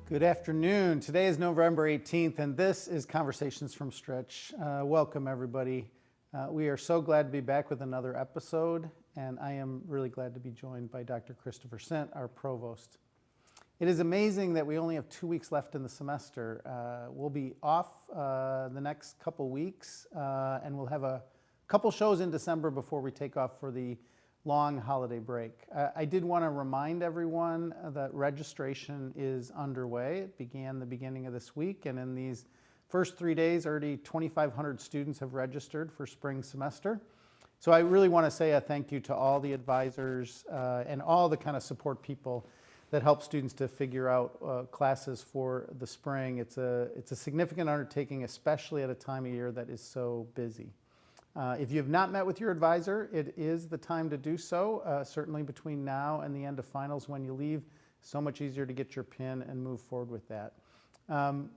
Good afternoon. Today is November 18th, and this is Conversations from Stritch. Welcome, everybody. We are so glad to be back with another episode, and I am really glad to be joined by Dr. Christopher Sint, our provost. It is amazing that we only have 2 weeks left in the semester. We'll be off the next couple weeks, and we'll have a couple shows in December before we take off for the long holiday break. I did want to remind everyone that registration is underway. It began the beginning of this week, and in these first 3 days, already 2,500 students have registered for spring semester. So I really want to say a thank you to all the advisors and all the kind of support people that help students to figure out classes for the spring. It's a significant undertaking, especially at a time of year that is so busy. If you have not met with your advisor, it is the time to do so, certainly between now and the end of finals when you leave. So much easier to get your PIN and move forward with that.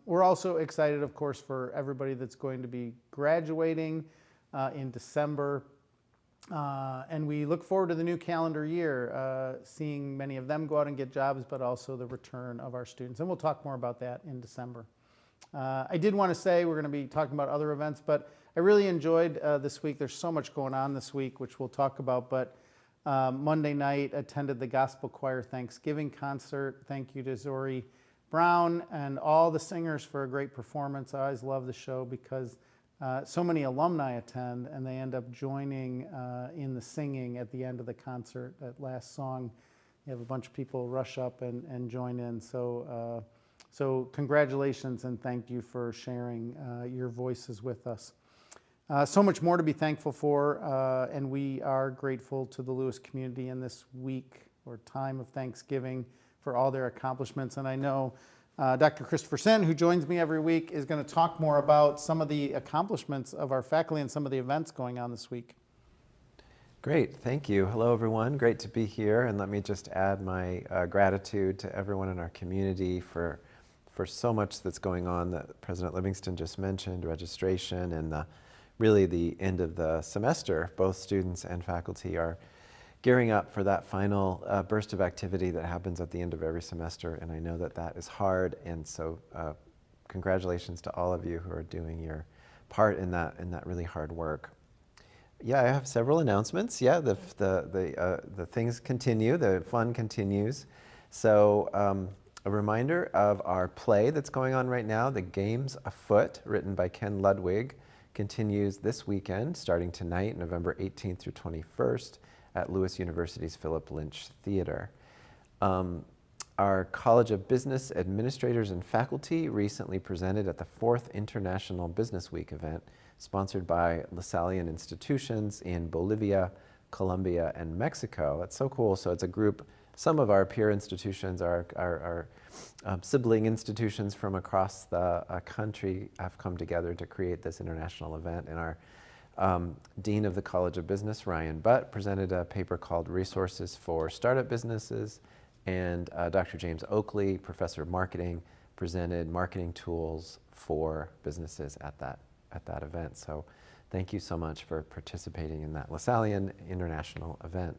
We're also excited, of course, for everybody that's going to be graduating in December. And we look forward to the new calendar year, seeing many of them go out and get jobs, but also the return of our students. And we'll talk more about that in December. I did want to say we're going to be talking about other events, but I really enjoyed this week. There's so much going on this week, which we'll talk about, but Monday night attended the Gospel Choir Thanksgiving concert. Thank you to Zori Brown and all the singers for a great performance. I always love the show because so many alumni attend and they end up joining in the singing at the end of the concert. That last song, you have a bunch of people rush up and join in. So congratulations and thank you for sharing your voices with us. So much more to be thankful for, and we are grateful to the Lewis community in this week or time of Thanksgiving for all their accomplishments. And I know Dr. Christopher Sint, who joins me every week, is going to talk more about some of the accomplishments of our faculty and some of the events going on this week. Great, thank you. Hello, everyone. Great to be here. And let me just add my gratitude to everyone in our community for so much that's going on that President Livingston just mentioned, registration and really the end of the semester. Both students and faculty are gearing up for that final burst of activity that happens at the end of every semester, and I know that that is hard, and so congratulations to all of you who are doing your part in that really hard work. Yeah, I have several announcements. Yeah, the things continue, the fun continues. So a reminder of our play that's going on right now, The Games Afoot, written by Ken Ludwig, continues this weekend, starting tonight, November 18th through 21st, at Lewis University's Philip Lynch Theater. Our College of Business Administrators and Faculty recently presented at the 4th International Business Week event, sponsored by LaSallian institutions in Bolivia, Colombia, and Mexico. It's so cool. So it's a group, some of our peer institutions, our sibling institutions from across the country have come together to create this international event. And our Dean of the College of Business, Ryan Butt, presented a paper called Resources for Startup Businesses, and Dr. James Oakley, Professor of Marketing, presented marketing tools for businesses at that event. So thank you so much for participating in that LaSallian International event.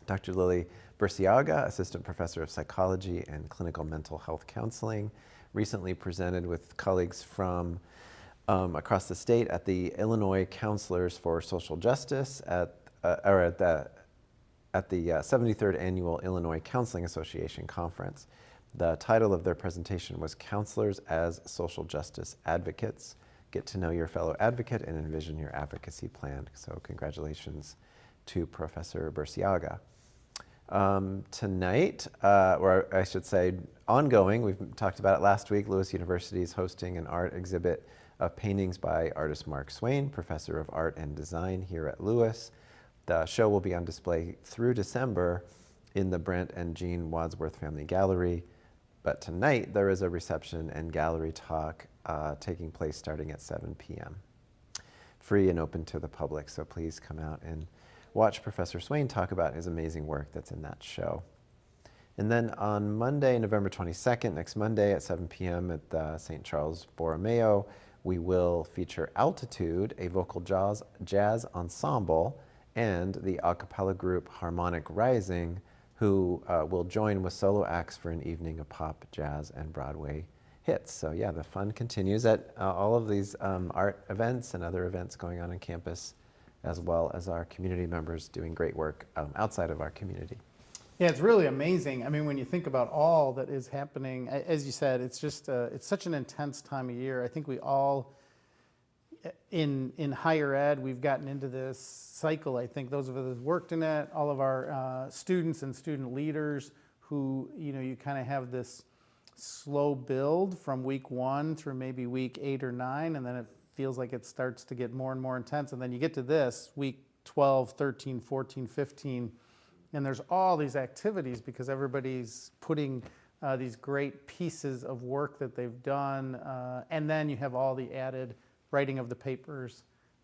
Dr. Lily Burciaga, Assistant Professor of Psychology and Clinical Mental Health Counseling, recently presented with colleagues from across the state at the Illinois Counselors for Social Justice at the 73rd Annual Illinois Counseling Association Conference. The title of their presentation was Counselors as Social Justice Advocates. Get to know your fellow advocate and envision your advocacy plan. So congratulations to Professor Burciaga. Tonight, or I should say ongoing, we've talked about it last week, Lewis University is hosting an art exhibit of paintings by artist Mark Swain, Professor of Art and Design here at Lewis. The show will be on display through December in the Brent and Jean Wadsworth Family Gallery. But tonight there is a reception and gallery talk taking place starting at 7 p.m. Free and open to the public, so please come out and watch Professor Swain talk about his amazing work that's in that show. And then on Monday, November 22nd, next Monday at 7 p.m. at the St. Charles Borromeo, we will feature Altitude, a vocal jazz ensemble, and the a cappella group Harmonic Rising, who will join with solo acts for an evening of pop, jazz, and Broadway hits. So yeah, the fun continues at all of these art events and other events going on campus, as well as our community members doing great work outside of our community. Yeah, it's really amazing. I mean, when you think about all that is happening, as you said, it's just it's such an intense time of year. I think we all, in higher ed, we've gotten into this cycle. I think those of us who've worked in it, all of our students and student leaders who, you kind of have this slow build from week 1 through maybe week 8 or 9, and then it feels like it starts to get more and more intense. And then you get to this, week 12, 13, 14, 15, and there's all these activities because everybody's putting these great pieces of work that they've done. And then you have all the added writing of the papers,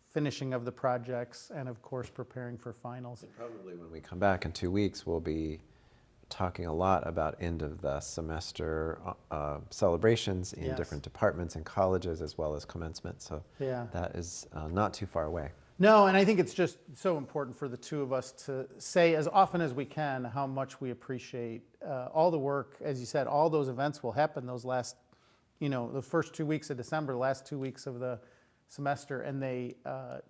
finishing of the projects, and of course preparing for finals. And probably when we come back in 2 weeks, we'll be talking a lot about end of the semester celebrations in Yes. different departments and colleges, as well as commencement. So Yeah. that is not too far away. No, and I think it's just so important for the two of us to say as often as we can how much we appreciate all the work. As you said, all those events will happen those last, the first 2 weeks of December, the last 2 weeks of the semester, and they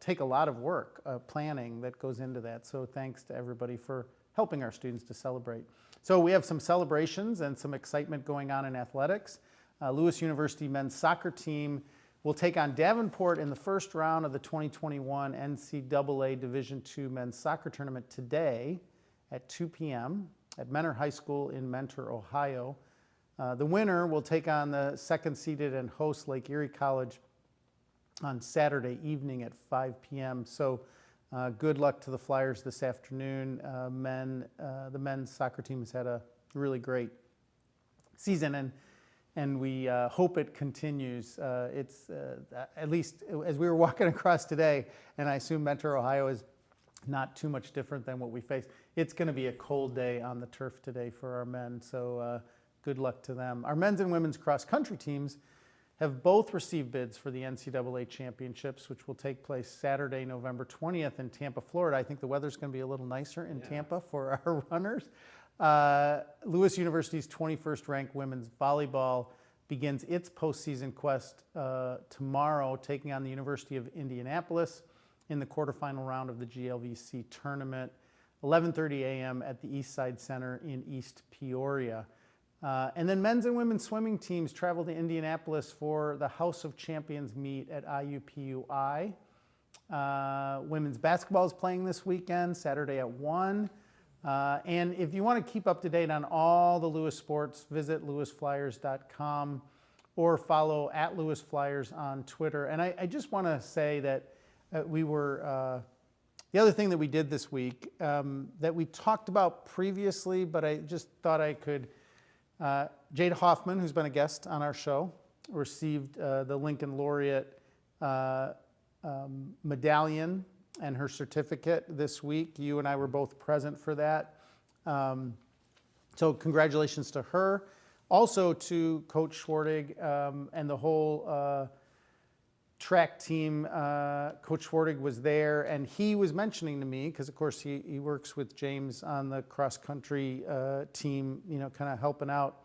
take a lot of work, planning that goes into that. So thanks to everybody for helping our students to celebrate. So we have some celebrations and some excitement going on in athletics. Lewis University men's soccer team will take on Davenport in the first round of the 2021 NCAA Division II men's soccer tournament today at 2 p.m. at Mentor High School in Mentor, Ohio. The winner will take on the second-seeded and host Lake Erie College on Saturday evening at 5 p.m. So good luck to the Flyers this afternoon. The men's soccer team has had a really great season, and we hope it continues. It's at least as we were walking across today, and I assume Mentor, Ohio is not too much different than what we face. It's going to be a cold day on the turf today for our men, so good luck to them. Our men's and women's cross-country teams have both received bids for the NCAA championships, which will take place Saturday, November 20th in Tampa, Florida. I think the weather's going to be a little nicer in Tampa for our runners. Lewis University's 21st ranked women's volleyball begins its postseason quest tomorrow, taking on the University of Indianapolis in the quarterfinal round of the GLVC tournament, 11:30 a.m. at the Eastside Center in East Peoria. And then men's and women's swimming teams travel to Indianapolis for the House of Champions meet at IUPUI. Women's basketball is playing this weekend, Saturday at 1. And if you want to keep up to date on all the Lewis sports, visit lewisflyers.com or follow @LewisFlyers on Twitter. And I just want to say that the other thing that we did this week that we talked about previously, but I just thought I could, Jada Hoffman, who's been a guest on our show, received the Lincoln Laureate medallion and her certificate this week. You and I were both present for that. So congratulations to her. Also to Coach Schwartig and the whole track team. Coach Schwartig was there, and he was mentioning to me, because of course he works with James on the cross-country team, kind of helping out.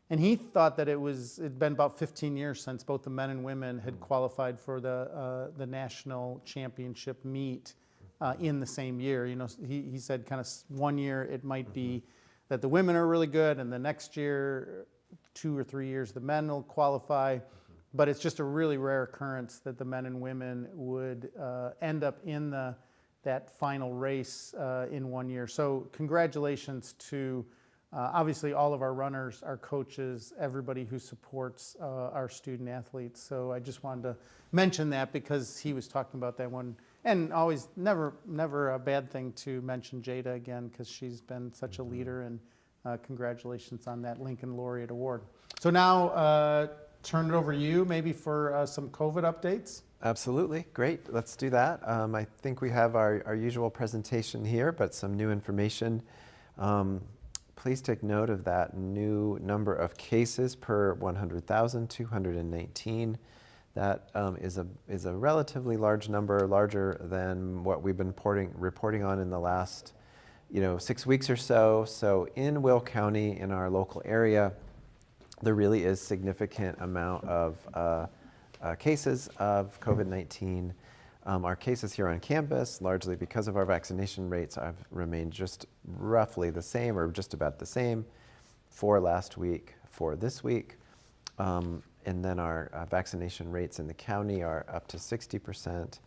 And he thought that it'd been about 15 years since both the men and women had qualified for the national championship meet in the same year. He said kind of one year it might be that the women are really good, and the next year, 2 or 3 years, the men will qualify. But it's just a really rare occurrence that the men and women would end up in that final race in 1 year. So congratulations to obviously all of our runners, our coaches, everybody who supports our student athletes. So I just wanted to mention that because he was talking about that one. And always never a bad thing to mention Jada again, because she's been such a leader, and congratulations on that Lincoln Laureate Award. So now turn it over to you maybe for some COVID updates. Absolutely, great, let's do that. I think we have our usual presentation here, but some new information. Please take note of that new number of cases per 100,000, 219. That is a relatively large number, larger than what we've been reporting on in the last 6 weeks or so. So in Will County, in our local area, there really is significant amount of cases of COVID-19. Our cases here on campus, largely because of our vaccination rates, have remained just roughly the same or just about the same for last week, for this week. And then our vaccination rates in the county are up to 60%.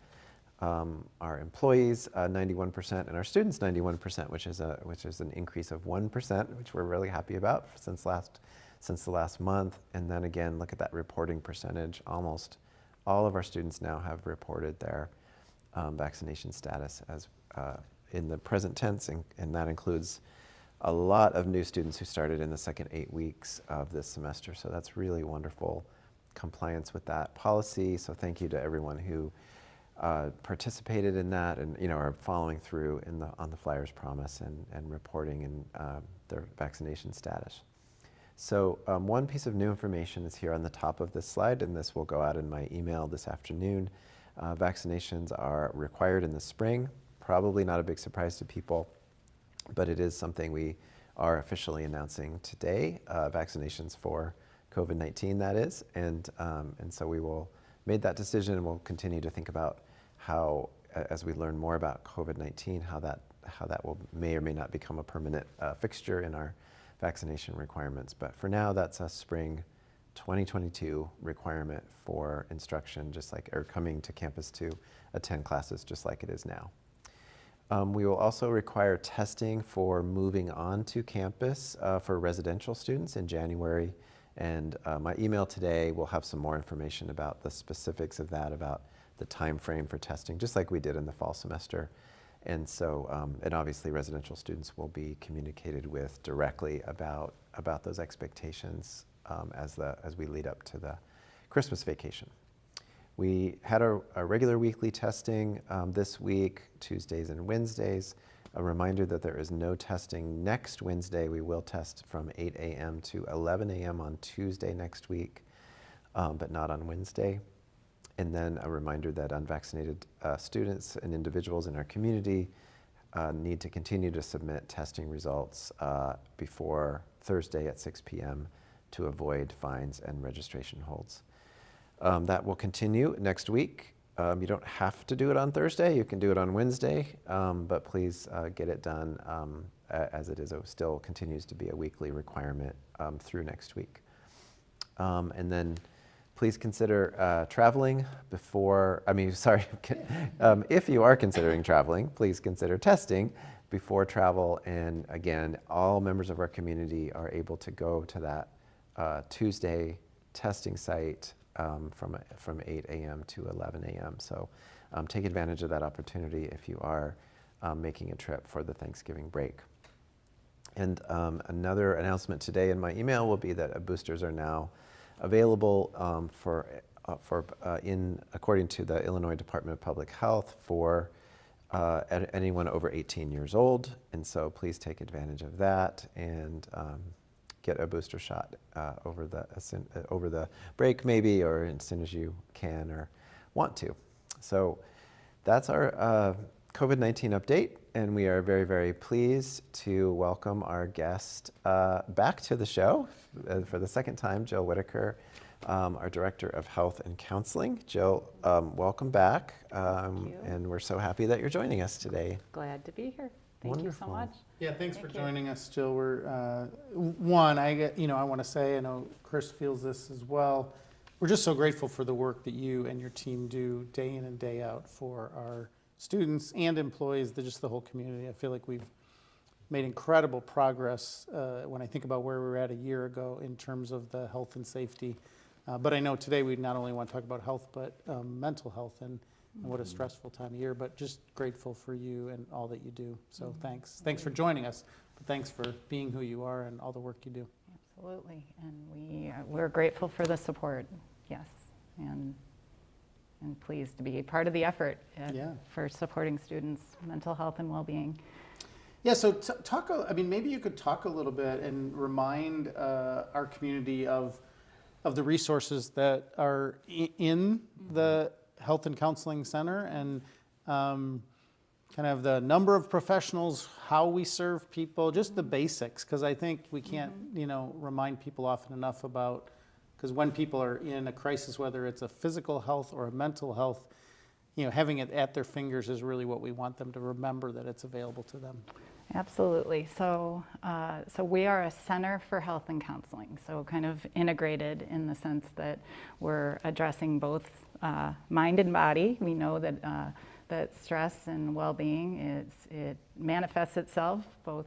Our employees, 91%, and our students, 91%, which is an increase of 1%, which we're really happy about since the last month. And then again, look at that reporting percentage. Almost all of our students now have reported their vaccination status as in the present tense, and that includes a lot of new students who started in the second 8 weeks of this semester. So that's really wonderful compliance with that policy. So thank you to everyone who participated in that and are following through on the Flyers promise and reporting their vaccination status. So one piece of new information is here on the top of this slide, and this will go out in my email this afternoon. Vaccinations are required in the spring. Probably not a big surprise to people, but it is something we are officially announcing today. Vaccinations for COVID-19, that is, and so we will made that decision, and we'll continue to think about how, as we learn more about COVID-19, how that may or may not become a permanent fixture in our vaccination requirements. But for now, that's a spring 2022 requirement for instruction, or coming to campus to attend classes just like it is now. We will also require testing for moving on to campus for residential students in January. And my email today will have some more information about the specifics of that, about the time frame for testing, just like we did in the fall semester. And so, and obviously residential students will be communicated with directly about those expectations as we lead up to the Christmas vacation. We had a regular weekly testing this week, Tuesdays and Wednesdays. A reminder that there is no testing next Wednesday. We will test from 8 a.m. to 11 a.m. on Tuesday next week, but not on Wednesday. And then a reminder that unvaccinated students and individuals in our community need to continue to submit testing results before Thursday at 6 p.m. to avoid fines and registration holds. That will continue next week. You don't have to do it on Thursday. You can do it on Wednesday, but please get it done as it still continues to be a weekly requirement through next week. And then please consider traveling if you are considering traveling, please consider testing before travel. And again, all members of our community are able to go to that Tuesday testing site from 8 a.m. to 11 a.m. So take advantage of that opportunity if you are making a trip for the Thanksgiving break. And another announcement today in my email will be that boosters are now available according to the Illinois Department of Public Health for anyone over 18 years old. And so please take advantage of that and get a booster shot over the break maybe, or as soon as you can or want to. So that's our COVID-19 update, and we are very, very pleased to welcome our guest back to the show for the second time, Jill Whitaker, our Director of Health and Counseling. Jill, welcome back, Thank you. and we're so happy that you're joining us today. Glad to be here. Thank Wonderful. you so much. Yeah, thanks for Thank you. joining us, Jill. We're I want to say, I know Chris feels this as well. We're just so grateful for the work that you and your team do day in and day out for our students and employees, just the whole community. I feel like we've made incredible progress when I think about where we were at a year ago in terms of the health and safety. But I know today we not only want to talk about health, but mental health and what a stressful time of year, but just grateful for you and all that you do. So thanks. Thanks for joining us, but thanks for being who you are and all the work you do. Absolutely. And we're grateful for the support. Yes. And pleased to be a part of the effort for supporting students' mental health and well-being. Yeah, so maybe you could talk a little bit and remind our community of the resources that are in the Health and Counseling Center, and kind of the number of professionals, how we serve people, just the basics, because I think we can't, remind people often enough about, because when people are in a crisis, whether it's a physical health or a mental health, having it at their fingers is really what we want them to remember, that it's available to them. Absolutely. So we are a center for health and counseling, so kind of integrated in the sense that we're addressing both mind and body. We know that stress and well-being, it manifests itself both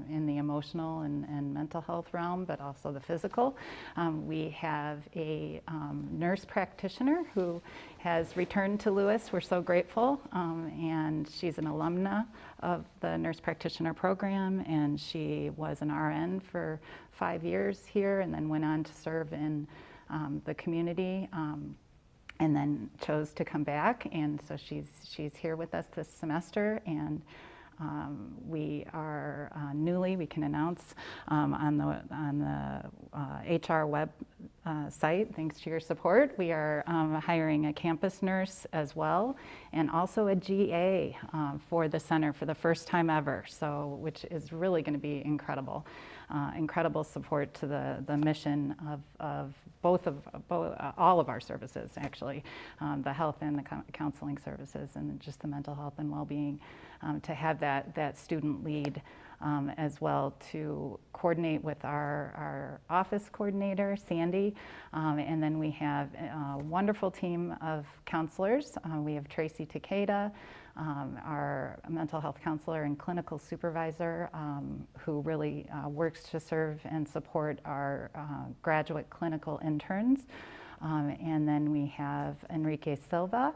in the emotional and mental health realm, but also the physical. We have a nurse practitioner who has returned to Lewis. We're so grateful, and she's an alumna of the nurse practitioner program, and she was an RN for 5 years here and then went on to serve in the community. And then chose to come back, and so she's here with us this semester, and we are we can announce on the HR web site, thanks to your support, we are hiring a campus nurse as well, and also a GA for the center for the first time ever, so which is really going to be incredible. Incredible support to the mission of all of our services, actually, the health and the counseling services, and just the mental health and well-being, to have that student lead as well, to coordinate with our office coordinator, Sandy, and then we have a wonderful team of counselors. We have Tracy Takeda, our mental health counselor and clinical supervisor, who really works to serve and support our graduate clinical interns. And then we have Enrique Silva,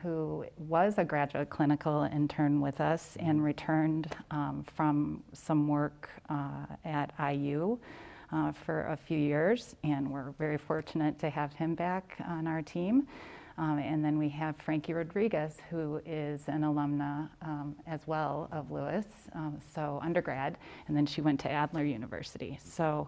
who was a graduate clinical intern with us and returned from some work at IU for a few years, and we're very fortunate to have him back on our team. And then we have Frankie Rodriguez, who is an alumna as well of Lewis, so undergrad, and then she went to Adler University. So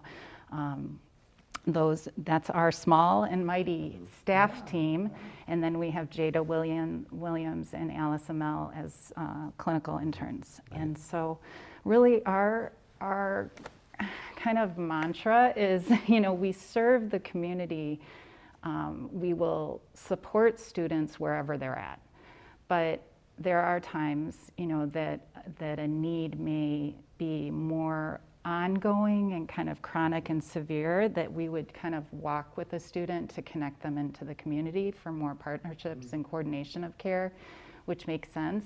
that's our small and mighty staff team, and then we have Jada Williams and Alice Amell as clinical interns. Right. And so really our kind of mantra is, we serve the community. We will support students wherever they're at, but there are times, that a need may be more ongoing and kind of chronic and severe, that we would kind of walk with a student to connect them into the community for more partnerships and coordination of care, which makes sense,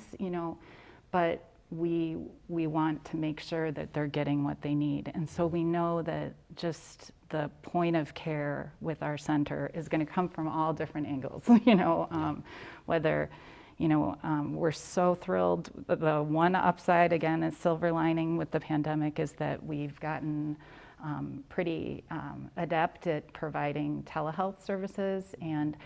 but we want to make sure that they're getting what they need. And so we know that just the point of care with our center is going to come from all different angles, whether, we're so thrilled. The one upside, again, is silver lining with the pandemic, is that we've gotten pretty adept at providing telehealth services, and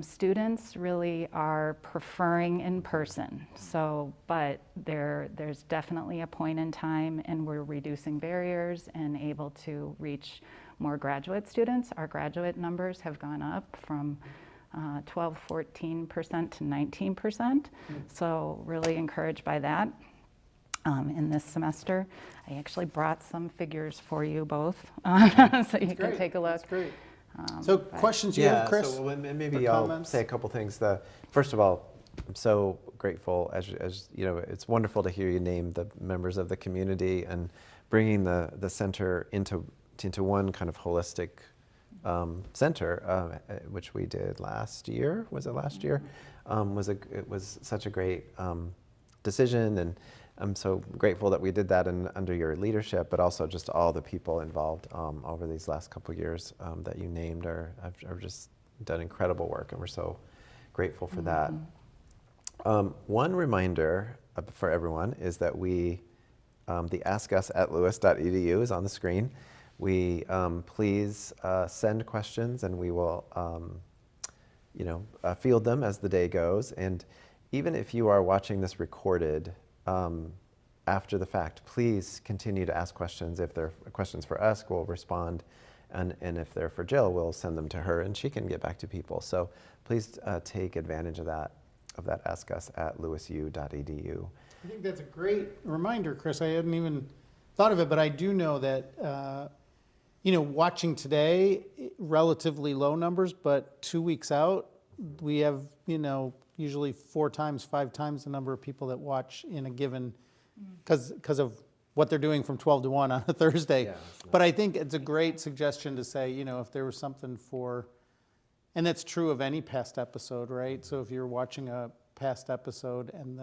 students really are preferring in person. So, but there's definitely a point in time, and we're reducing barriers and able to reach more graduate students. Our graduate numbers have gone up from 14% to 19%. So really encouraged by that. In this semester, I actually brought some figures for you both, so you can take a look. That's great. So questions you have, Chris? So maybe I'll say a couple things. First of all, I'm so grateful, as it's wonderful to hear you name the members of the community and bringing the center into one kind of holistic center, which we did last year. Was it last year? It was such a great decision, and I'm so grateful that we did that under your leadership, but also just all the people involved over these last couple of years that you named have just done incredible work, and we're so grateful for that. One reminder for everyone is that the askus@lewis.edu is on the screen. Please send questions, and we will field them as the day goes. And even if you are watching this recorded after the fact, please continue to ask questions. If they're questions for us, we'll respond. And if they're for Jill, we'll send them to her, and she can get back to people. So please take advantage of that. that Ask Us at lewisu.edu. I think that's a great reminder, Chris. I hadn't even thought of it, but I do know that, watching today, relatively low numbers, but 2 weeks out, we have, usually 4 times, 5 times the number of people that watch in a given, because of what they're doing from 12 to 1 on a Thursday. Yeah, but I think it's a great suggestion to say, if there was something for, and that's true of any past episode, right? So if you're watching a past episode and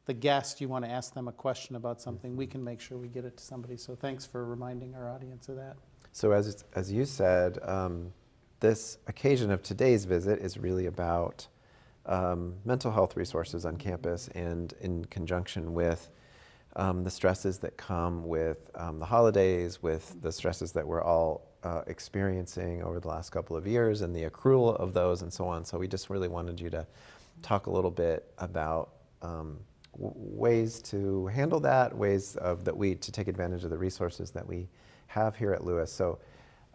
the guest, you want to ask them a question about something, we can make sure we get it to somebody. So thanks for reminding our audience of that. So as you said, this occasion of today's visit is really about mental health resources on campus, and in conjunction with the stresses that come with the holidays, with the stresses that we're all experiencing over the last couple of years, and the accrual of those and so on. So we just really wanted you to talk a little bit about ways to handle that, ways to take advantage of the resources that we have here at Lewis. So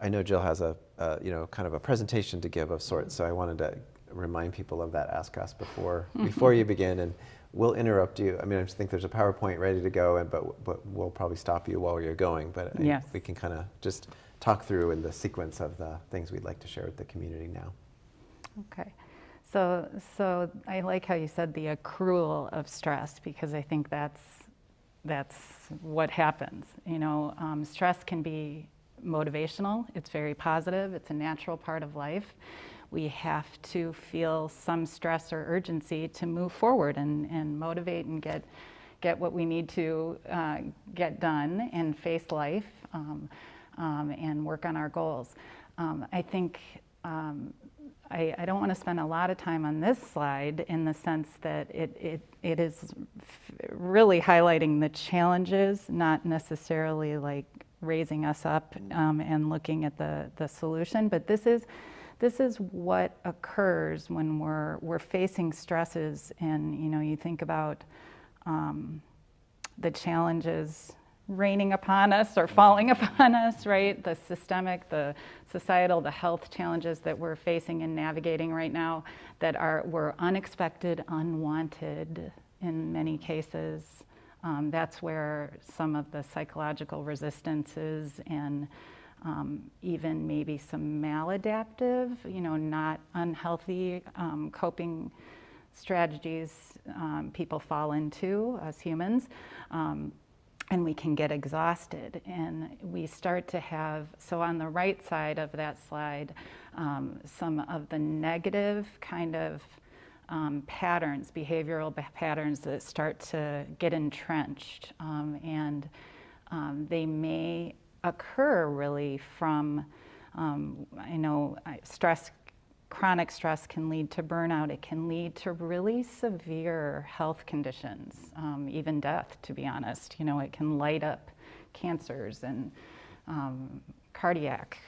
I know Jill has a kind of a presentation to give of sorts, so I wanted to remind people of that Ask Us before you begin, and we'll interrupt you. I mean, I just think there's a PowerPoint ready to go, but we'll probably stop you while you're going, but Yes. we can kind of just talk through in the sequence of the things we'd like to share with the community now. Okay. So I like how you said the accrual of stress, because I think that's what happens. Stress can be motivational. It's very positive. It's a natural part of life. We have to feel some stress or urgency to move forward and motivate and get what we need to get done and face life and work on our goals. I think I don't want to spend a lot of time on this slide, in the sense that it is really highlighting the challenges, not necessarily like raising us up and looking at the solution. But this is what occurs when we're facing stresses, and you think about the challenges raining upon us or falling upon us, right? The systemic, the societal, the health challenges that we're facing and navigating right now that were unexpected, unwanted in many cases. That's where some of the psychological resistances and even maybe some maladaptive, not unhealthy coping strategies people fall into as humans. And we can get exhausted, and we start to have, so on the right side of that slide, some of the negative kind of patterns, behavioral patterns that start to get entrenched, and they may occur really from, chronic stress can lead to burnout. It can lead to really severe health conditions, even death, to be honest. It can light up cancers and cardiac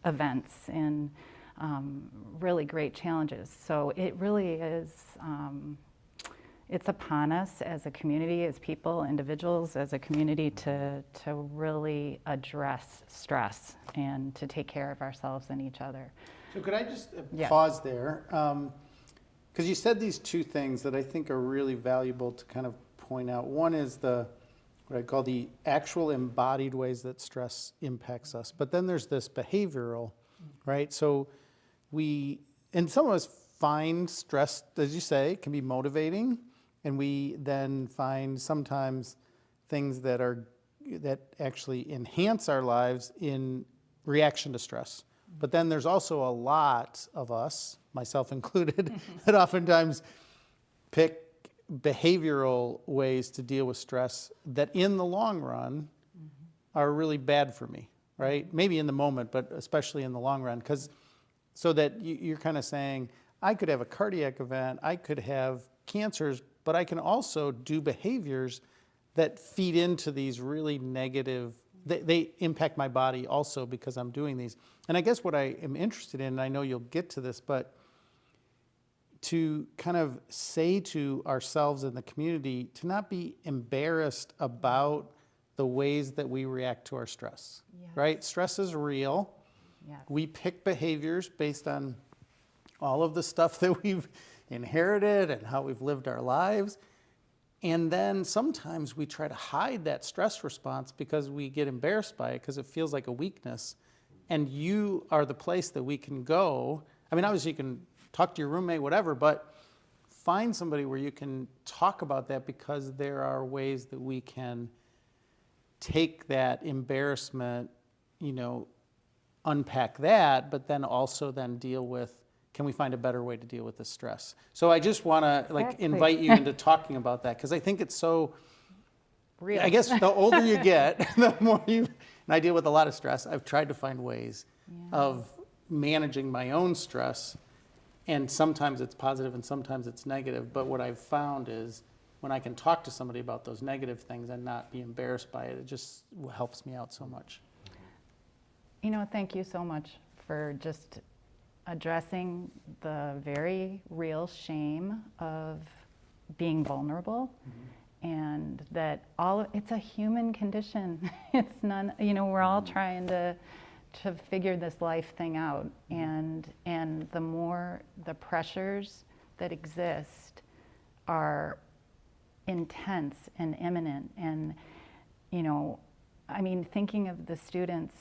events and really great challenges. So it really is, it's upon us as a community, as people, individuals, as a community to really address stress and to take care of ourselves and each other. So could I just Yes. pause there? Because you said these two things that I think are really valuable to kind of point out. One is what I call the actual embodied ways that stress impacts us. But then there's this behavioral, right? So and some of us find stress, as you say, can be motivating. And we then find sometimes things that actually enhance our lives in reaction to stress. But then there's also a lot of us, myself included, that oftentimes pick behavioral ways to deal with stress that in the long run are really bad for me, right? Maybe in the moment, but especially in the long run. So that you're kind of saying, I could have a cardiac event, I could have cancers, but I can also do behaviors that feed into these really negative, they impact my body also because I'm doing these. And I guess what I am interested in, and I know you'll get to this, but to kind of say to ourselves and the community to not be embarrassed about the ways that we react to our stress, Yes. right? Stress is real. Yes. We pick behaviors based on all of the stuff that we've inherited and how we've lived our lives. And then sometimes we try to hide that stress response because we get embarrassed by it because it feels like a weakness. And you are the place that we can go. I mean, obviously you can talk to your roommate, whatever, but find somebody where you can talk about that, because there are ways that we can take that embarrassment, unpack that, but then also then deal with, can we find a better way to deal with the stress? So I just want to Exactly. invite you into talking about that, because I think it's so Real. I guess the older you get, the more and I deal with a lot of stress. I've tried to find ways of managing my own stress, and sometimes it's positive and sometimes it's negative. But what I've found is when I can talk to somebody about those negative things and not be embarrassed by it, it just helps me out so much. Thank you so much for just addressing the very real shame of being vulnerable. And that it's a human condition. It's none, we're all trying to figure this life thing out. And the more the pressures that exist are intense and imminent. And, thinking of the students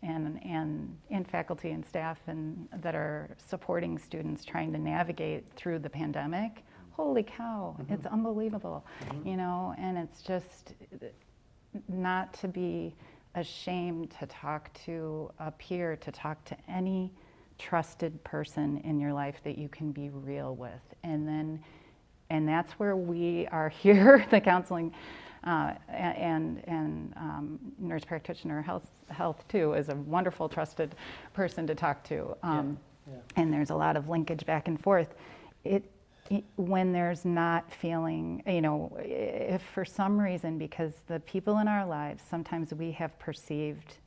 and faculty and staff that are supporting students trying to navigate through the pandemic. Holy cow, it's unbelievable, and it's just not to be ashamed to talk to a peer, to talk to any trusted person in your life that you can be real with. And that's where we are here, the counseling and nurse practitioner health too is a wonderful trusted person to talk to. And there's a lot of linkage back and forth. When there's not feeling, if for some reason, because the people in our lives, sometimes we have perceived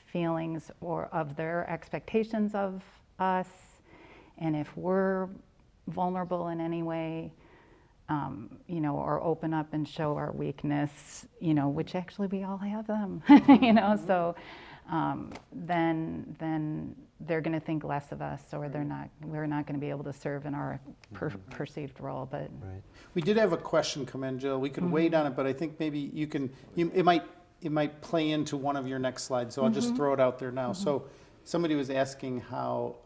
feelings or of their expectations of us, and if we're vulnerable in any way, or open up and show our weakness, which actually we all have them, so then they're going to think less of us, or we're not going to be able to serve in our perceived role. But Right. We did have a question come in, Jill. We could wait on it, but I think maybe it might play into one of your next slides, so I'll just throw it out there now. So somebody was asking how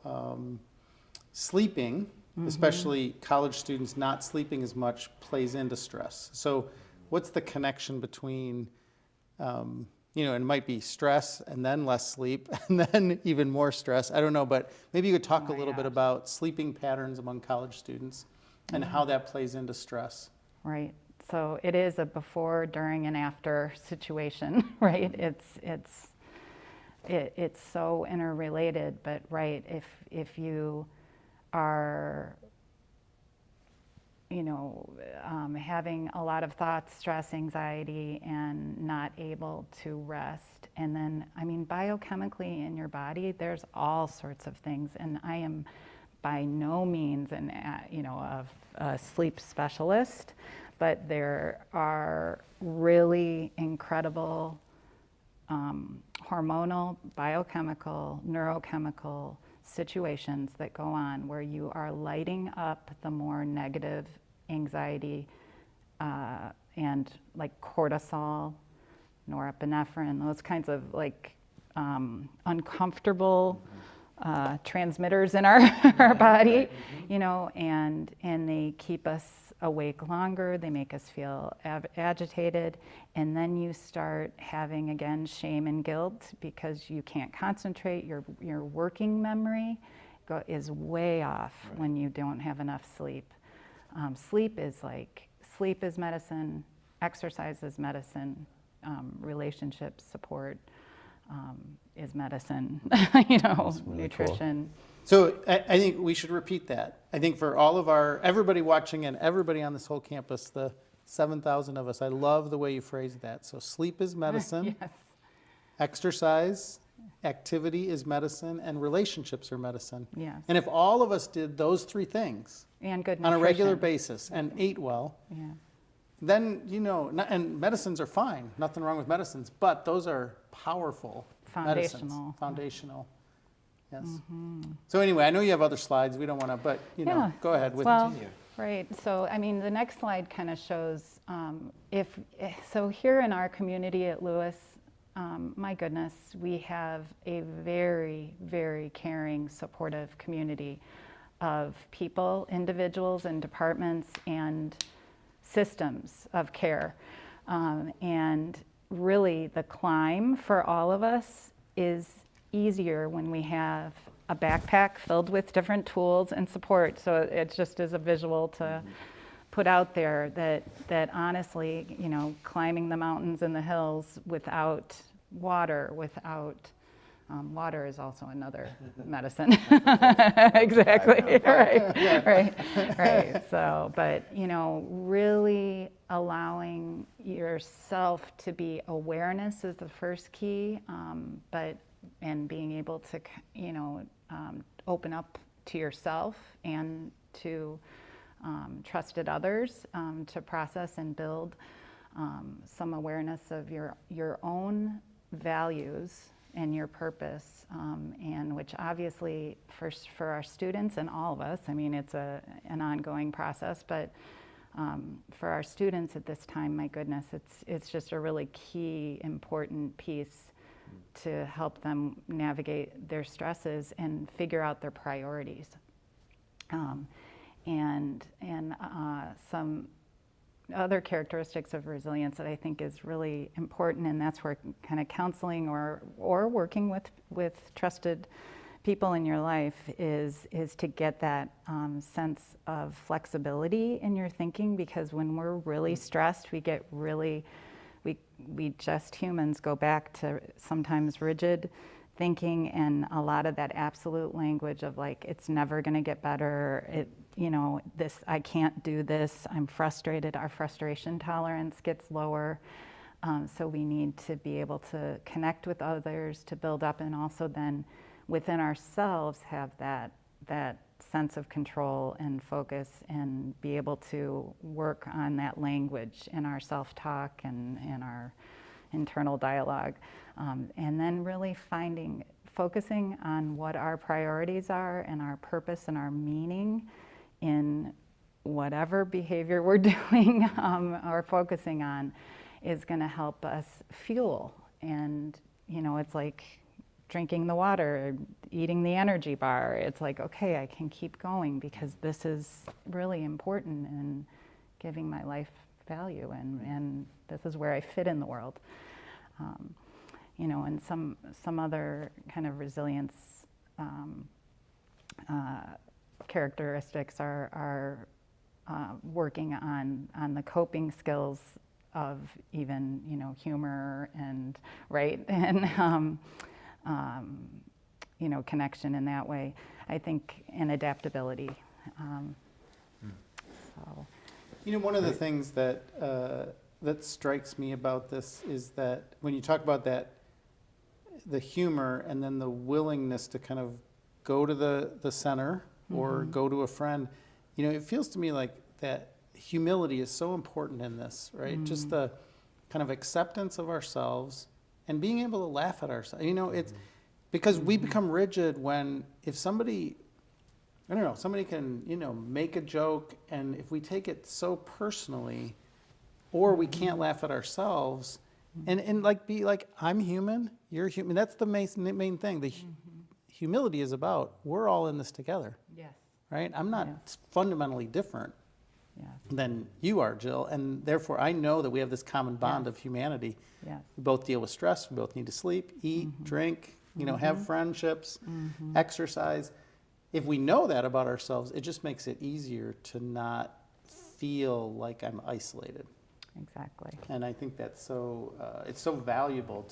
sleeping, especially college students not sleeping as much, plays into stress. So what's the connection between it might be stress and then less sleep and then even more stress. I don't know, but maybe you could talk a little bit about sleeping patterns among college students and how that plays into stress. Right. So it is a before, during, and after situation, right? It's so interrelated, but right, if you are having a lot of thoughts, stress, anxiety, and not able to rest. And then, biochemically in your body, there's all sorts of things. And I am by no means a sleep specialist, but there are really incredible hormonal, biochemical, neurochemical situations that go on where you are lighting up the more negative anxiety and like cortisol, norepinephrine, those kinds of uncomfortable transmitters in our body, and they keep us awake longer, they make us feel agitated, and then you start having, again, shame and guilt because you can't concentrate, your working memory is way off when you don't have enough sleep. Sleep is medicine, exercise is medicine, relationship support is medicine, nutrition. Cool. So I think we should repeat that. I think for all of everybody watching and everybody on this whole campus, the 7,000 of us, I love the way you phrased that. So sleep is medicine, Yes. exercise, activity is medicine, and relationships are medicine. Yes. And if all of us did those three things And good on a regular nutrition. basis and ate well, Yeah. then, and medicines are fine, nothing wrong with medicines, but those are powerful medicines, Foundational. foundational. Yes. So anyway, I know you have other slides. We don't want to, but Yeah. go ahead with Well, Continue. right. So, I mean, the next slide kind of shows so here in our community at Lewis, my goodness, we have a very, very caring, supportive community of people, individuals, and departments and systems of care. And really, the climb for all of us is easier when we have a backpack filled with different tools and support. So it just is a visual to put out there that honestly, climbing the mountains and the hills without water, water is also another medicine. Exactly. Right. So, but really allowing yourself to be awareness is the first key, and being able to open up to yourself and to trusted others to process and build some awareness of your own values and your purpose, and which obviously for our students and all of us, I mean, it's an ongoing process, but for our students at this time, my goodness, it's just a really key, important piece to help them navigate their stresses and figure out their priorities. And some other characteristics of resilience that I think is really important, and that's where kind of counseling or working with trusted people in your life is to get that sense of flexibility in your thinking, because when we're really stressed, we get really, we just humans go back to sometimes rigid thinking and a lot of that absolute language of like, it's never going to get better. This, I can't do this. I'm frustrated. Our frustration tolerance gets lower. So we need to be able to connect with others to build up, and also then within ourselves have that sense of control and focus and be able to work on that language in our self-talk and our internal dialogue. And then really focusing on what our priorities are and our purpose and our meaning in whatever behavior we're doing or focusing on is going to help us fuel. And, it's like drinking the water, eating the energy bar. It's like, okay, I can keep going because this is really important in giving my life value, and this is where I fit in the world. And some other kind of resilience characteristics are working on the coping skills of even humor and connection in that way. I think, and adaptability. So. One of the things that strikes me about this is that when you talk about the humor and then the willingness to kind of go to the center or go to a friend, it feels to me like that humility is so important in this, right? Just the kind of acceptance of ourselves and being able to laugh at ourselves. It's because we become rigid if somebody, I don't know, somebody can, make a joke, and if we take it so personally, or we can't laugh at ourselves, and like be like, I'm human, you're human. That's the main thing. The humility is about, we're all in this together. Yes. Right? I'm not fundamentally different than you are, Jill, and therefore I know that we have this common bond of humanity. Yes. We both deal with stress, we both need to sleep, eat, drink, have friendships, exercise. If we know that about ourselves, it just makes it easier to not feel like I'm isolated. Exactly. And I think that's it's so valuable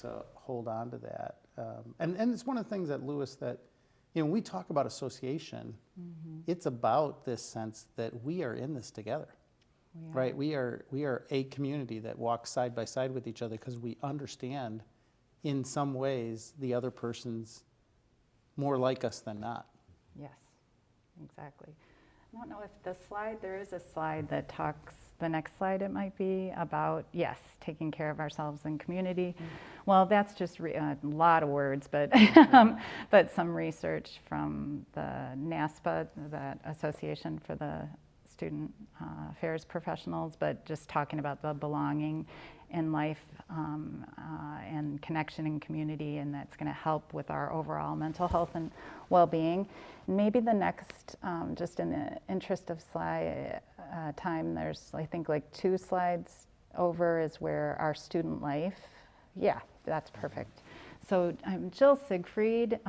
to hold on to that. And it's one of the things at Lewis that, when we talk about association, it's about this sense that we are in this together, right? We are a community that walks side by side with each other because we understand in some ways the other person's more like us than not. Yes, exactly. I don't know if this slide, there is a slide that talks, the next slide it might be, about, yes, taking care of ourselves and community. Well, that's just a lot of words, but, but some research from the NASPA, the Association for the Student Affairs Professionals, but just talking about the belonging in life and connection and community, and that's going to help with our overall mental health and well-being. Maybe the next, just in the interest of slide time, there's I think like 2 slides over is where our student life. Yeah, that's perfect. So Jill Siegfried,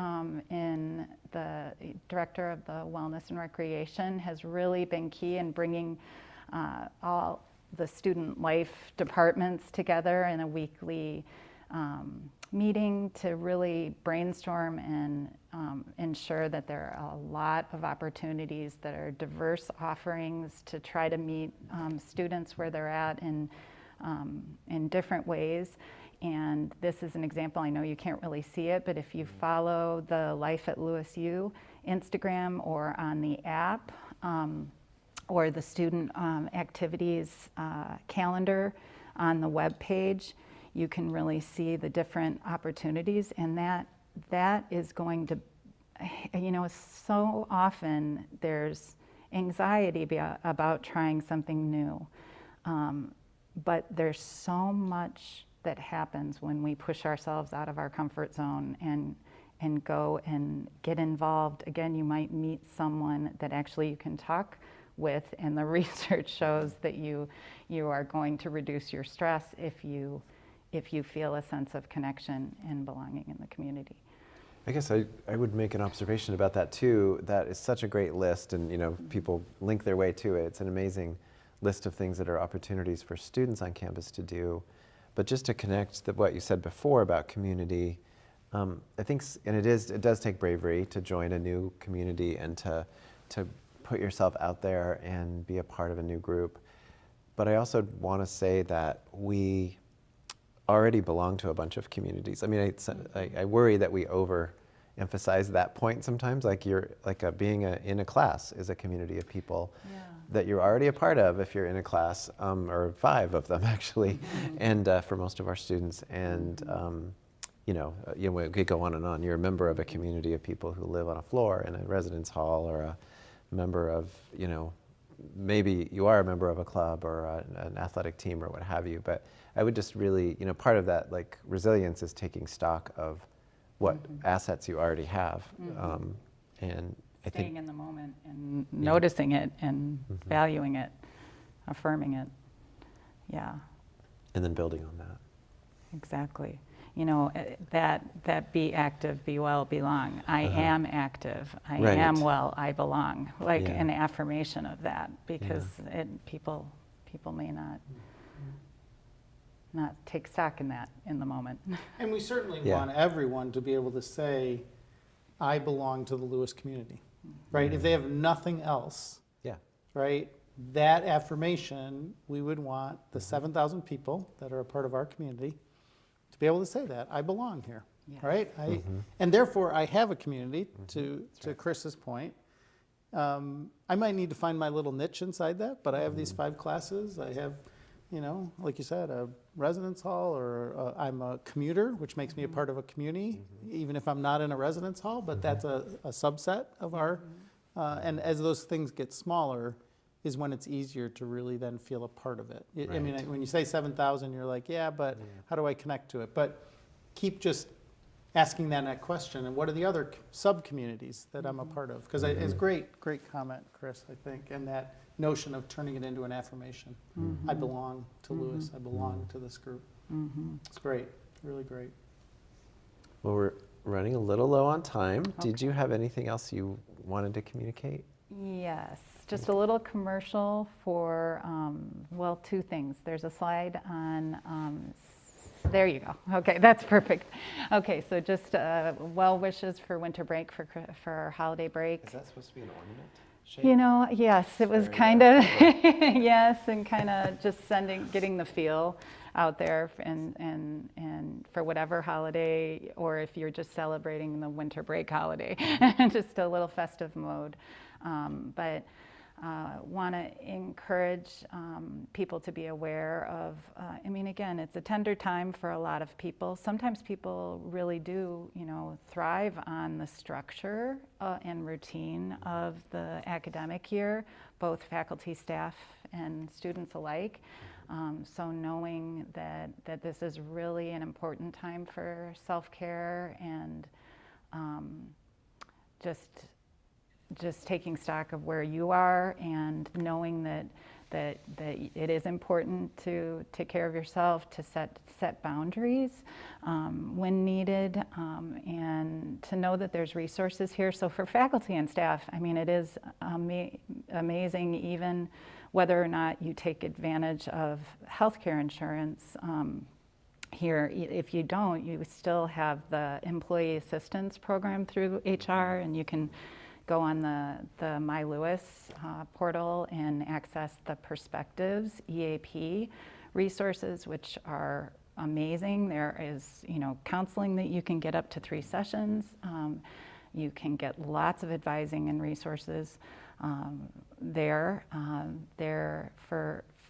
in the director of the Wellness and Recreation, has really been key in bringing all the student life departments together in a weekly meeting to really brainstorm and ensure that there are a lot of opportunities that are diverse offerings to try to meet students where they're at in different ways. And this is an example, I know you can't really see it, but if you follow the Life at Lewis U Instagram or on the app, or the student activities calendar on the web page, you can really see the different opportunities, and that is going to, you know, so often there's anxiety about trying something new, but there's so much that happens when we push ourselves out of our comfort zone and go and get involved. Again, you might meet someone that actually you can talk with, and the research shows that you are going to reduce your stress if you feel a sense of connection and belonging in the community. I guess I would make an observation about that too. That is such a great list, and you know, people link their way to it. It's an amazing list of things that are opportunities for students on campus to do. But just to connect what you said before about community, I think, and it does take bravery to join a new community and to put yourself out there and be a part of a new group. But I also want to say that we already belong to a bunch of communities. I mean, I worry that we overemphasize that point sometimes. Like being in a class is a community of people that you're already a part of if you're in a class, or 5 of them actually, and for most of our students. And you know, we could go on and on. You're a member of a community of people who live on a floor in a residence hall, or a member of, you know, maybe you are a member of a club or an athletic team or what have you. But I would just really, you know, part of that like resilience is taking stock of what assets you already have, and I think staying in the moment and noticing it and valuing it, affirming it. Yeah. And then building on that. Exactly. You know, that be active, be well, belong. I am active. I am well. I belong. Like an affirmation of that, because people may not take stock in that in the moment. And we certainly want everyone to be able to say, I belong to the Lewis community, right? If they have nothing else, right, that affirmation, we would want the 7,000 people that are a part of our community to be able to say that, I belong here, right? And therefore, I have a community, to Chris's point. I might need to find my little niche inside that, but I have these 5 classes. I have, you know, like you said, a residence hall, or I'm a commuter, which makes me a part of a community, even if I'm not in a residence hall, but that's a subset of our, and as those things get smaller, is when it's easier to really then feel a part of it. I mean, when you say 7,000, you're like, but how do I connect to it? But keep just asking that question, and what are the other sub-communities that I'm a part of? Because it's great comment, Chris, I think, and that notion of turning it into an affirmation. I belong to Lewis. I belong to this group. It's great, really great. Well, we're running a little low on time. Did you have anything else you wanted to communicate? Yes, just a little commercial for, well, 2 things. There's a slide on, there you go. Okay, that's perfect. Okay, so just well wishes for winter break, for holiday break. Is that supposed to be an ornament shape? You know, yes, it was kind of, yes, and kind of just getting the feel out there, and for whatever holiday, or if you're just celebrating the winter break holiday, just a little festive mode. But want to encourage people to be aware of, I mean, again, it's a tender time for a lot of people. Sometimes people really do, thrive on the structure and routine of the academic year, both faculty, staff, and students alike. So knowing that this is really an important time for self-care and just taking stock of where you are and knowing that it is important to take care of yourself, to set boundaries when needed, and to know that there's resources here. So for faculty and staff, I mean, it is amazing, even whether or not you take advantage of healthcare insurance. Here, if you don't, you still have the employee assistance program through HR, and you can go on the My Lewis portal and access the Perspectives EAP resources, which are amazing. There is, counseling that you can get up to 3 sessions. You can get lots of advising and resources there.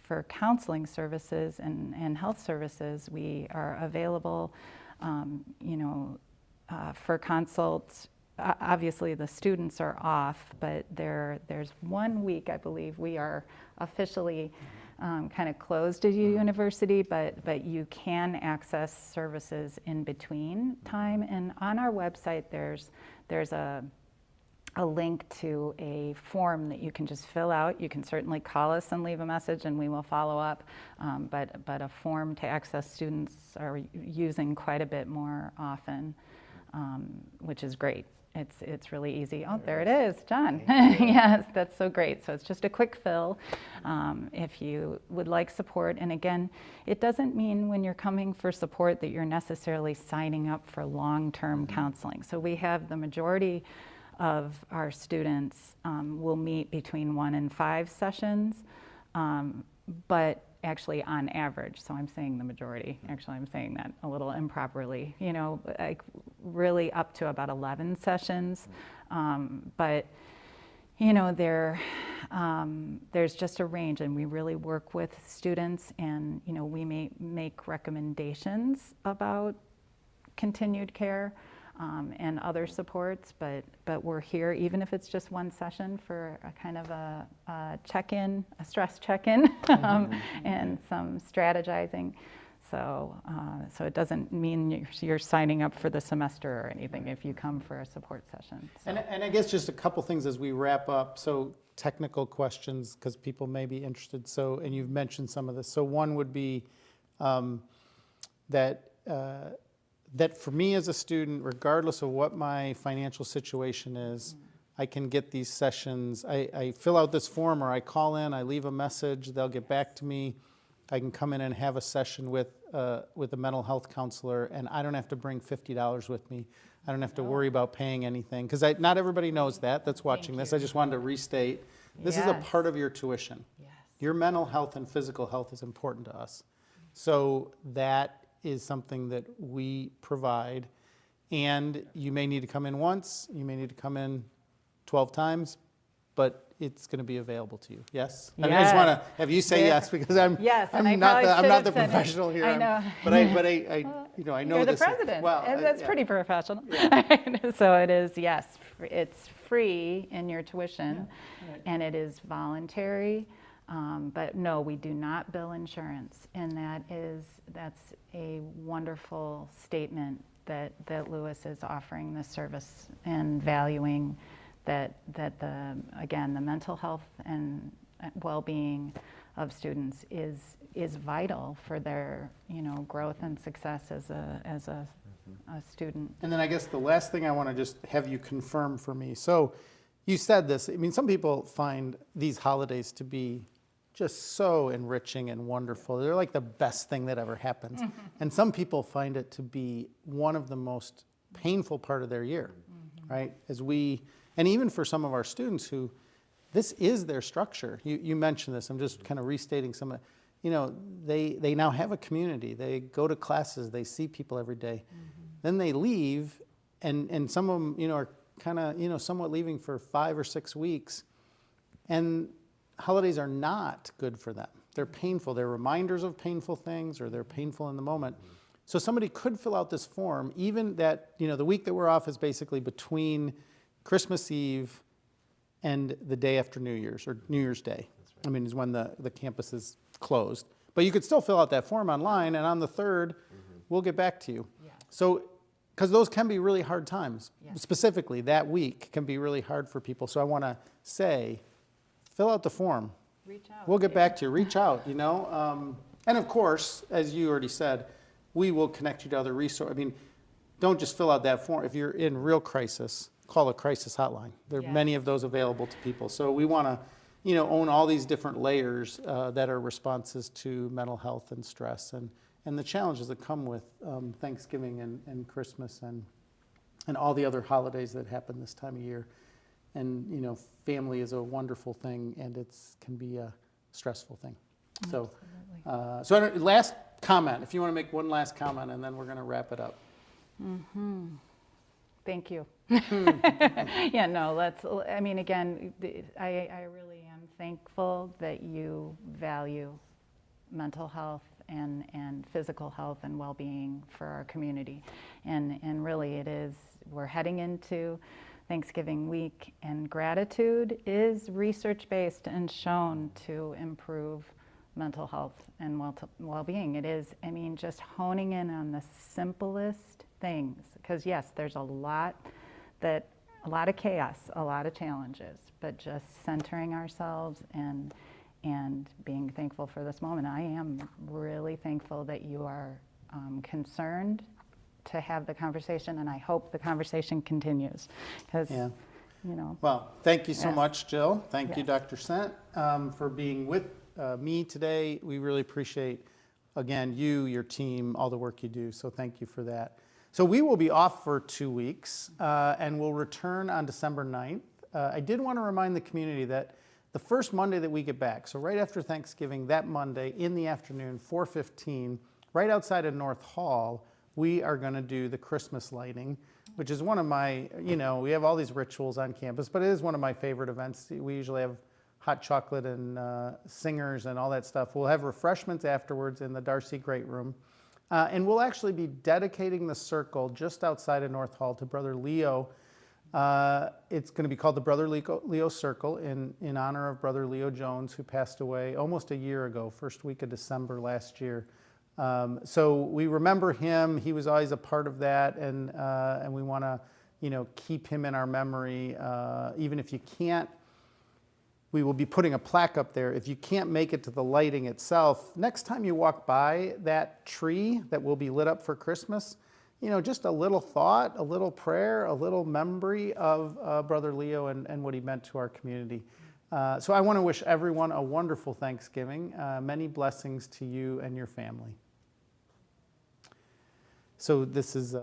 For counseling services and health services, we are available, for consults. Obviously, the students are off, but there's 1 week, I believe, we are officially kind of closed at your university, but you can access services in between time. And on our website, there's a link to a form that you can just fill out. You can certainly call us and leave a message, and we will follow up. But a form to access students are using quite a bit more often, which is great. It's really easy. Oh, there it is, John. Yes, that's so great. So it's just a quick fill if you would like support. And again, it doesn't mean when you're coming for support that you're necessarily signing up for long-term counseling. So we have the majority of our students will meet between 1 and 5 sessions, but actually on average, so I'm saying the majority, actually I'm saying that a little improperly, like really up to about 11 sessions, but there's just a range, and we really work with students, and we may make recommendations about continued care and other supports, but we're here even if it's just 1 session for a kind of a check-in, a stress check-in, and some strategizing. So it doesn't mean you're signing up for the semester or anything if you come for a support session. So. And I guess just a couple things as we wrap up. So technical questions, because people may be interested. So, and you've mentioned some of this. So one would be that for me as a student, regardless of what my financial situation is, I can get these sessions. I fill out this form, or I call in, I leave a message, they'll get back to me. I can come in and have a session with a mental health counselor, and I don't have to bring $50 with me. I don't have to worry about paying anything, because not everybody knows that's watching this. I just wanted to restate, this is a part of your tuition. Yes. Your mental health and physical health is important to us. So that is something that we provide, and you may need to come in once, you may need to come in 12 times, but it's going to be available to you. Yes? Yes. I just want to have you say yes, because I'm not the professional here. I know. But I know You're the this. president. Well, That's yeah. pretty professional. Yeah. So it is, yes, it's free in your tuition, Right. and it is voluntary. But no, we do not bill insurance, and that's a wonderful statement that Lewis is offering this service and valuing that the mental health and well-being of students is vital for their growth and success as a student. And then I guess the last thing I want to just have you confirm for me. So you said this. I mean, some people find these holidays to be just so enriching and wonderful. They're like the best thing that ever happens. And some people find it to be one of the most painful part of their year, right? And even for some of our students who, this is their structure. You mentioned this. I'm just kind of restating some of, they now have a community. They go to classes. They see people every day. Then they leave, and some of them, are kind of, somewhat leaving for 5 or 6 weeks. And holidays are not good for them. They're painful. They're reminders of painful things, or they're painful in the moment. So somebody could fill out this form, even that, the week that we're off is basically between Christmas Eve and the day after New Year's, or New Year's Day. I mean, is when the campus is closed. But you could still fill out that form online, and on the 3rd, we'll get back to you. Yeah. So, because those can be really hard times. Yeah. Specifically, that week can be really hard for people. So I want to say, fill out the form. Reach out. We'll get back to you. Reach out, And of course, as you already said, we will connect you to other resources. I mean, don't just fill out that form. If you're in real crisis, call a crisis hotline. There are Yeah. many of those available to people. So we want to, own all these different layers that are responses to mental health and stress and the challenges that come with Thanksgiving and Christmas and all the other holidays that happen this time of year. And, family is a wonderful thing, and can be a stressful thing. So, last comment, if you want to make one last comment, and then we're going to wrap it up. Thank you. Yeah, no, again, I really am thankful that you value mental health and physical health and well-being for our community. And really we're heading into Thanksgiving week, and gratitude is research-based and shown to improve mental health and well-being. It is, just honing in on the simplest things, because yes, there's a lot of chaos, a lot of challenges, but just centering ourselves and being thankful for this moment. I am really thankful that you are concerned to have the conversation, and I hope the conversation continues, because, Yeah. Well, thank you so Yes. much, Jill. Thank you, Yes. Dr. Sant, for being with me today. We really appreciate, again, you, your team, all the work you do. So thank you for that. So we will be off for 2 weeks, and we'll return on December 9th. I did want to remind the community that the first Monday that we get back, so right after Thanksgiving, that Monday in the afternoon, 4:15, right outside of North Hall, we are going to do the Christmas lighting, which is one of my, we have all these rituals on campus, but it is one of my favorite events. We usually have hot chocolate and singers and all that stuff. We'll have refreshments afterwards in the Darcy Great Room. And we'll actually be dedicating the circle just outside of North Hall to Brother Leo. It's going to be called the Brother Leo Circle in honor of Brother Leo Jones, who passed away almost a year ago, first week of December last year. So we remember him. He was always a part of that, and we want to, keep him in our memory. Even if you can't, we will be putting a plaque up there. If you can't make it to the lighting itself, next time you walk by that tree that will be lit up for Christmas, just a little thought, a little prayer, a little memory of Brother Leo and what he meant to our community. So I want to wish everyone a wonderful Thanksgiving. Many blessings to you and your family. So this is